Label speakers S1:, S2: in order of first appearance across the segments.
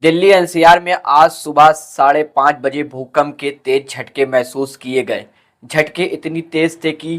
S1: Delhi NCR में आज सुबह 5:30 बजे भूकंप के तेज झटके महसूस किए गए। झटके इतनी तेज थे कि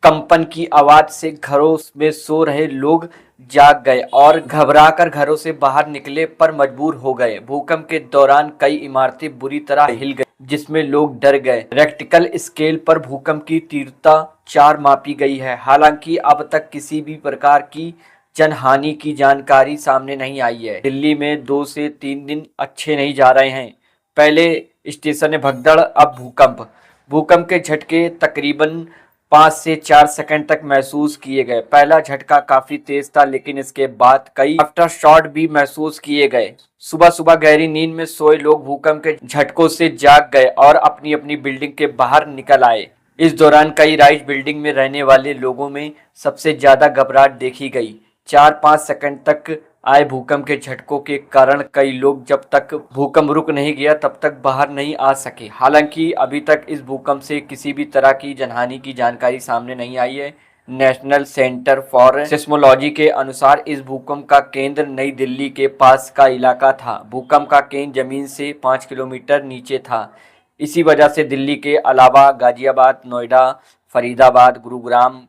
S1: कंपन की आवाज से घरों में सो रहे लोग जाग गए और घबराकर घरों से बाहर निकले पर मजबूर हो गए। भूकंप के दौरान कई इमारतें बुरी तरह हिल गई, जिसमें लोग डर गए। रेक्टिकल स्केल पर भूकंप की तीव्रता 4 मापी गई है। हालांकि अब तक किसी भी प्रकार की जनहानि की जानकारी सामने नहीं आई है। दिल्ली में 2 से 3 दिन अच्छे नहीं जा रहे हैं। पहले स्टेशन है भगदड़, अब भूकंप। भूकंप के झटके तकरीबन 5 से 4 सेकंड तक महसूस किए गए। पहला झटका काफी तेज था, लेकिन इसके बाद कई आफ्टर शॉट भी महसूस किए गए। सुबह सुबह गहरी नींद में सोए लोग भूकंप के झटकों से जाग गए और अपनी अपनी बिल्डिंग के बाहर निकल आए। इस दौरान कई राइज बिल्डिंग में रहने वाले लोगों में सबसे ज्यादा घबराहट देखी गई। 4-5 सेकंड तक आए भूकंप के झटकों के कारण कई लोग जब तक भूकंप रुक नहीं गया तब तक बाहर नहीं आ सके। हालांकि अभी तक इस भूकंप से किसी भी तरह की जनहानि की जानकारी सामने नहीं आई है। नेशनल सेंटर फॉर सिस्मोलॉजी के अनुसार इस भूकंप का केंद्र नई दिल्ली के पास का इलाका था। भूकंप का केंद्र जमीन से 5 किलोमीटर नीचे था। इसी वजह से दिल्ली के अलावा गाजियाबाद, नोएडा, फरीदाबाद, गुरुग्राम,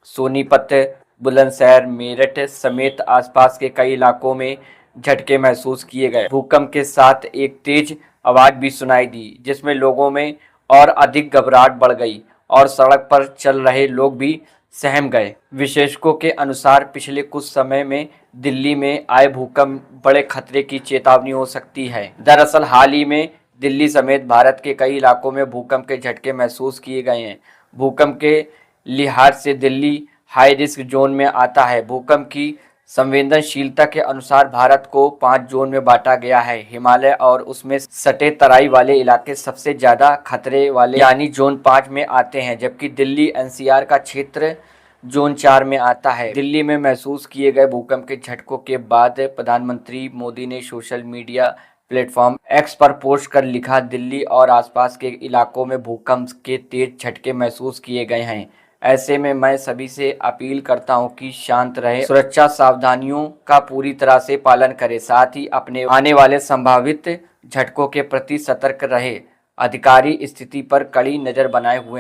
S1: सोनीपत, बुलंदशहर, मेरठ समेत आसपास के कई इलाकों में झटके महसूस किए गए। भूकंप के साथ एक तेज आवाज भी सुनाई दी, जिसमें लोगों में और अधिक घबराहट बढ़ गई और सड़क पर चल रहे लोग भी सहम गए। विशेषज्ञों के अनुसार पिछले कुछ समय में दिल्ली में आए भूकंप बड़े खतरे की चेतावनी हो सकती है। दरअसल हाल ही में दिल्ली समेत भारत के कई इलाकों में भूकंप के झटके महसूस किए गए हैं। भूकंप के लिहाज से दिल्ली हाई रिस्क जोन में आता है। भूकंप की संवेदनशीलता के अनुसार भारत को 5 जोन में बांटा गया है। हिमालय और उसमें सटे तराई वाले इलाके सबसे ज्यादा खतरे वाले यानी जोन 5 में आते हैं, जबकि दिल्ली एनसीआर का क्षेत्र जोन 4 में आता है। दिल्ली में महसूस किए गए भूकंप के झटकों के बाद प्रधानमंत्री मोदी ने सोशल मीडिया प्लेटफॉर्म एक्स पर पोस्ट कर लिखा, दिल्ली और आसपास के इलाकों में भूकंप के तेज झटके महसूस किए गए हैं। ऐसे में मैं सभी से अपील करता हूं कि शांत रहे, सुरक्षा सावधानियों का पूरी तरह से पालन करें, साथ ही अपने आने वाले संभावित झटकों के प्रति सतर्क रहे। अधिकारी स्थिति पर कड़ी नजर बनाए हुए हैं।